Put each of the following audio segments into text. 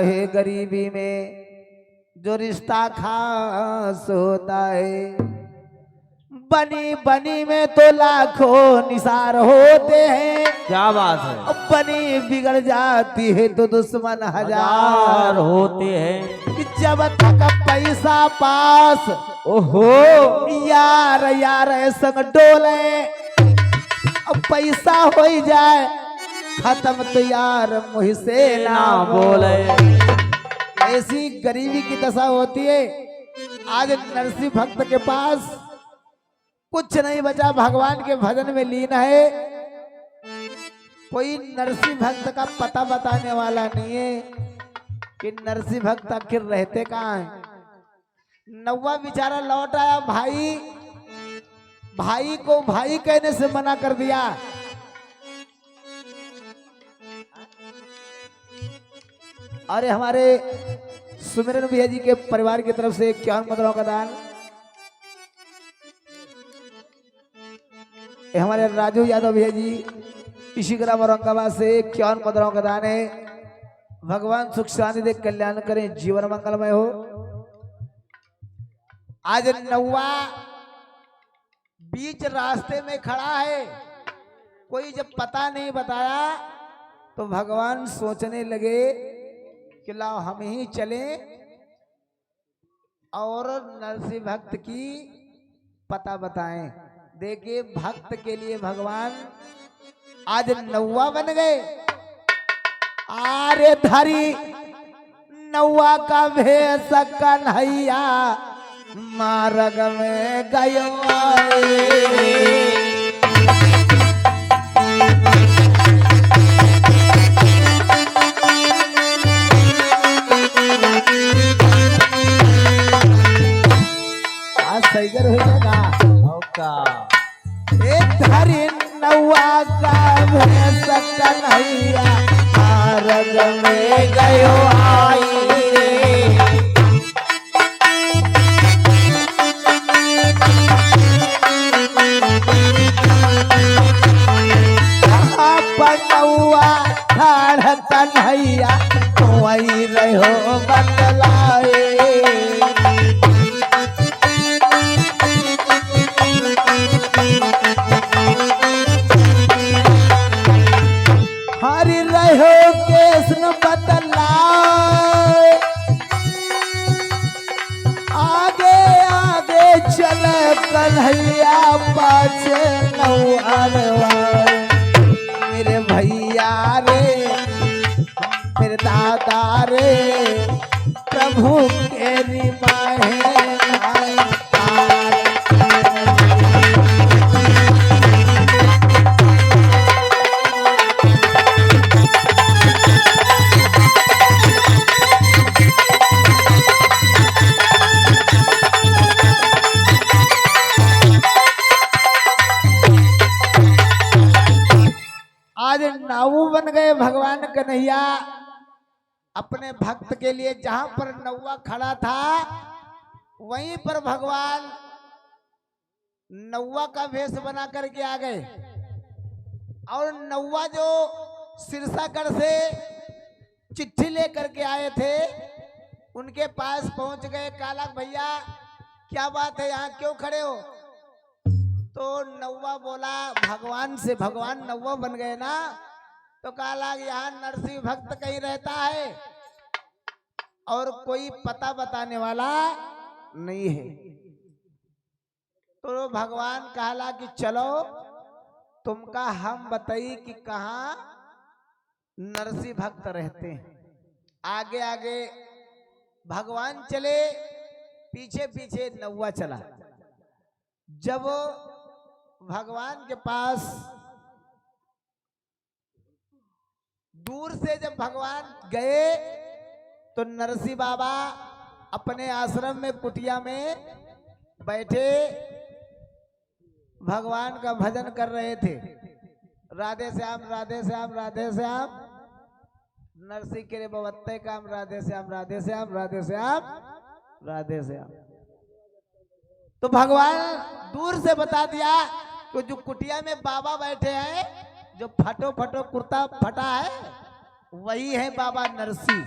है गरीबी में जो रिश्ता खास होता है। बनी बनी में तो लाखों निसार होते हैं। क्या बात है। बनी बिगड़ जाती है तो दुश्मन हजार होते हैं। कि जब तक पैसा पास ओहो यार यार संग डोले, अब पैसा हो जाए खत्म तो यार मुझ से ना बोले। ऐसी गरीबी की दशा होती है। आज नरसिंह भक्त के पास कुछ नहीं बचा, भगवान के भजन में लीन है। कोई नरसिंह भक्त का पता बताने वाला नहीं है कि नरसिंह भक्त आखिर रहते कहाँ हैं। नौवा बेचारा लौट आया, भाई को भाई कहने से मना कर दिया। अरे हमारे सुमिरन भैया जी के परिवार की तरफ से 51 मुद्राओं का दान, हमारे राजू यादव भैया जी इसी ग्राम औरंगाबाद से 51 मुद्राओं का दान है। भगवान सुख शांति दे, कल्याण करें, जीवन मंगलमय हो। आज नौवा बीच रास्ते में खड़ा है, कोई जब पता नहीं बताया तो भगवान सोचने लगे कि लाओ हम ही चले और नरसिंह भक्त की पता बताएं। देखिए भक्त के लिए भगवान आज नौवा बन गए। आरे धरी नौवा का भेष कन्हैया मार्ग में गयो आए। सैगर हो जाएगा। एक धरी नौवा का भेष कन्हैया मार्ग में गयो आई। नौवा ठाड़ कन्हैया वही रहो बतलाए। हरि रहो कृष्ण बतलाए, आगे आगे चल कन्हैया पाछे नौअरवा। मेरे भैया रे मेरे दादा रे प्रभु के रिमाहे आज नाऊ बन गए भगवान कन्हैया अपने भक्त के लिए। जहां पर नौवा खड़ा था वहीं पर भगवान नौवा का भेष बना करके आ गए। और नौवा जो सिरसागढ़ से चिट्ठी लेकर के आए थे उनके पास पहुंच गए। काला भैया क्या बात है, यहाँ क्यों खड़े हो? तो नौवा बोला भगवान से, भगवान नौवा बन गए ना, तो काला यहाँ नरसिंह भक्त कहीं रहता है और कोई पता बताने वाला नहीं है। तो भगवान कहला कि चलो तुमका हम बताई कि कहाँ नरसिंह भक्त रहते हैं। आगे आगे भगवान चले, पीछे पीछे नौवा चला। जब भगवान के पास दूर से जब भगवान गए तो नरसिंह बाबा अपने आश्रम में कुटिया में बैठे भगवान का भजन कर रहे थे। राधे श्याम राधे श्याम राधे श्याम, नरसिंह के बवत्ते काम राधे श्याम राधे श्याम राधे श्याम राधे श्याम। तो भगवान दूर से बता दिया कि जो कुटिया में बाबा बैठे हैं, जो फटो फटो कुर्ता फटा है, वही है बाबा नरसिंह।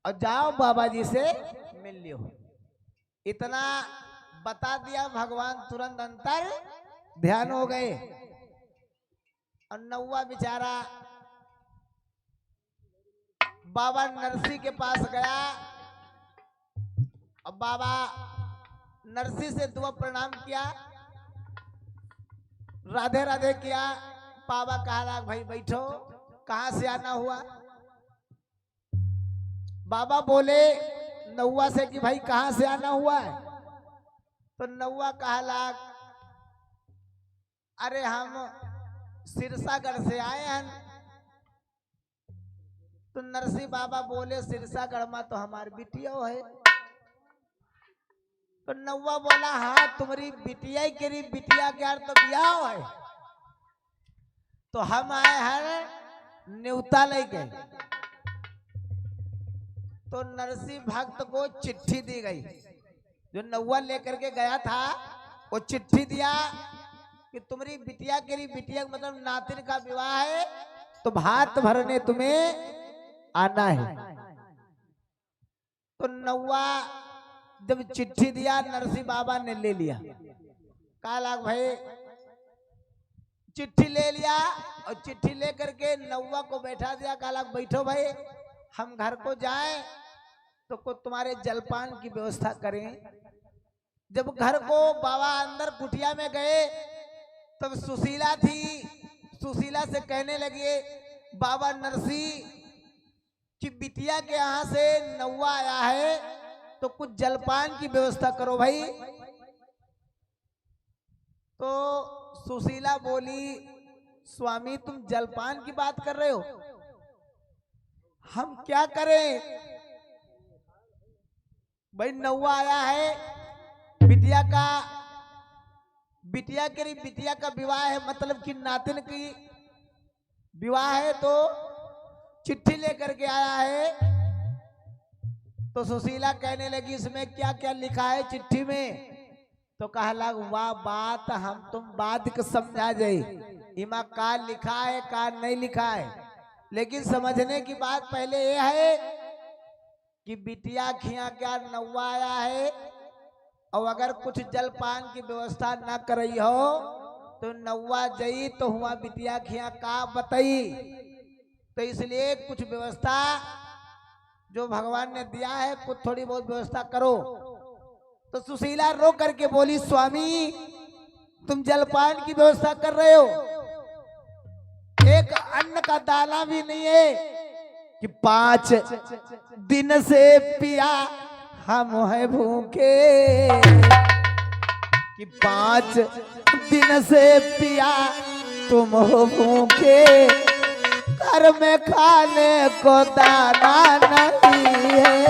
और जाओ बाबा जी से मिल लियो। इतना बता दिया भगवान, तुरंत अंतर ध्यान हो गए। और नौवा बेचारा बाबा नरसी के पास गया और बाबा नरसी से दुआ प्रणाम किया, राधे राधे किया। बाबा कहा भाई बैठो, कहाँ से आना हुआ? बाबा बोले नौवा से कि भाई कहाँ से आना हुआ है? तो नौवा कहा अरे हम सिरसागढ़ से आए हैं। तो नरसी बाबा बोले सिरसागढ़ में तो हमारी बिटिया है। तो नौवा बोला हाँ तुम्हारी बिटिया ही करी, बिटिया के यार तो ब्याह है। तो हम आए हैं न्योता लेके। तो नरसी भक्त को चिट्ठी दी गई, जो नौवा लेकर के गया था वो चिट्ठी दिया कि तुम्हारी बिटिया करी, बिटिया मतलब नातिन का विवाह है, तो भात भरने तुम्हें आना है। तो नौवा जब चिट्ठी दिया नरसी बाबा ने ले लिया, कहा भाई चिट्ठी ले लिया। और चिट्ठी लेकर के नौवा को बैठा दिया, कहा बैठो भाई हम घर को जाएं तो तुम्हारे जलपान की व्यवस्था करें। जब घर को बाबा अंदर कुटिया में गए तब सुशीला थी। सुशीला से कहने लगे बाबा नरसी कि बिटिया के यहाँ से नौवा आया है तो कुछ जलपान की व्यवस्था करो भाई। तो सुशीला बोली स्वामी तुम जलपान की बात कर रहे हो, हम क्या करें भाई? नौवा आया है, बिटिया का विवाह है, मतलब कि नातिन की विवाह है, तो चिट्ठी लेकर के आया है। तो सुशीला कहने लगी इसमें क्या क्या लिखा है चिट्ठी में? तो कहला वाह बात हम तुम बाद के समझा जाए, इमा का लिखा है का नहीं लिखा है। लेकिन समझने की बात पहले ये है कि बिटिया खिया क्या नौवा आया है, और अगर कुछ जलपान की व्यवस्था ना करई हो तो नौवा जई तो हुआ बिटिया खिया का बताई। तो इसलिए कुछ व्यवस्था जो भगवान ने दिया है कुछ थोड़ी बहुत व्यवस्था करो। तो सुशीला रो करके बोली स्वामी तुम जलपान की व्यवस्था कर रहे हो, एक अन्न का दाना भी नहीं है कि 5 दिन से पिया हम है भूखे, कि 5 दिन से पिया तुम हो भूखे, घर में खाने को दाना नहीं है।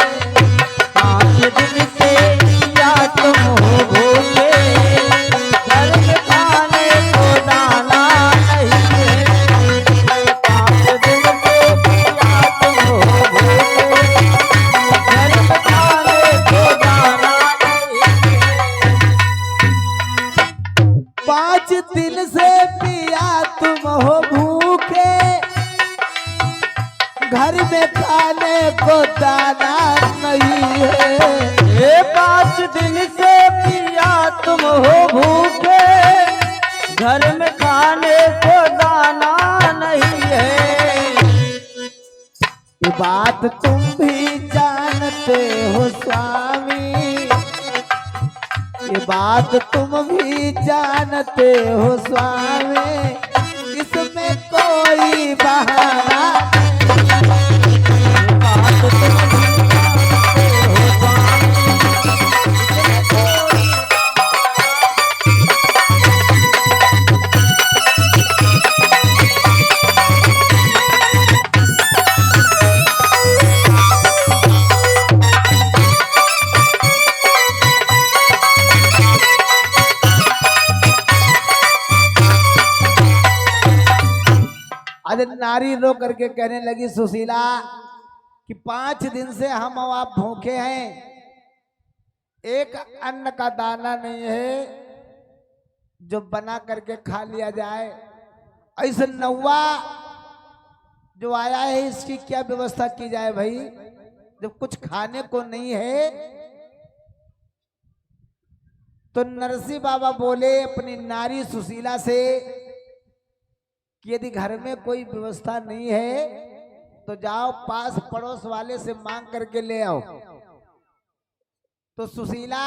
5 दिन से पिया तुम हो भूखे, घर में खाने को दाना नहीं है। 5 दिन से पिया तुम हो भूखे, घर में खाने को दाना नहीं है। 5 दिन से पिया तुम हो भूखे, घर में खाने को दाना नहीं है। 5 दिन से पिया तुम हो भूखे, घर में खाने को दाना नहीं है। ये बात तुम भी जानते हो स्वामी, ये बात तुम भी जानते हो स्वामी, इसमें कोई बहाना आज नारी रो करके कहने लगी सुशीला कि 5 दिन से हम और आप भूखे हैं, एक अन्न का दाना नहीं है जो बना करके खा लिया जाए। ऐसे नौवा जो आया है इसकी क्या व्यवस्था की जाए भाई? जब कुछ खाने को नहीं है तो नरसिंह बाबा बोले अपनी नारी सुशीला से कि यदि घर में कोई व्यवस्था नहीं है तो जाओ पास पड़ोस वाले से मांग करके ले आओ। तो सुशीला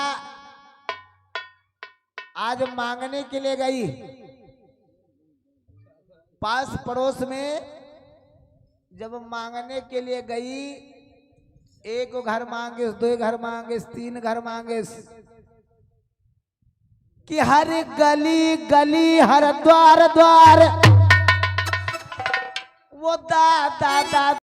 आज मांगने के लिए गई पास पड़ोस में। जब मांगने के लिए गई, एक घर मांगे, दो घर मांगे, तीन घर मांगे, कि हर गली गली हर द्वार द्वार वो दादा दादा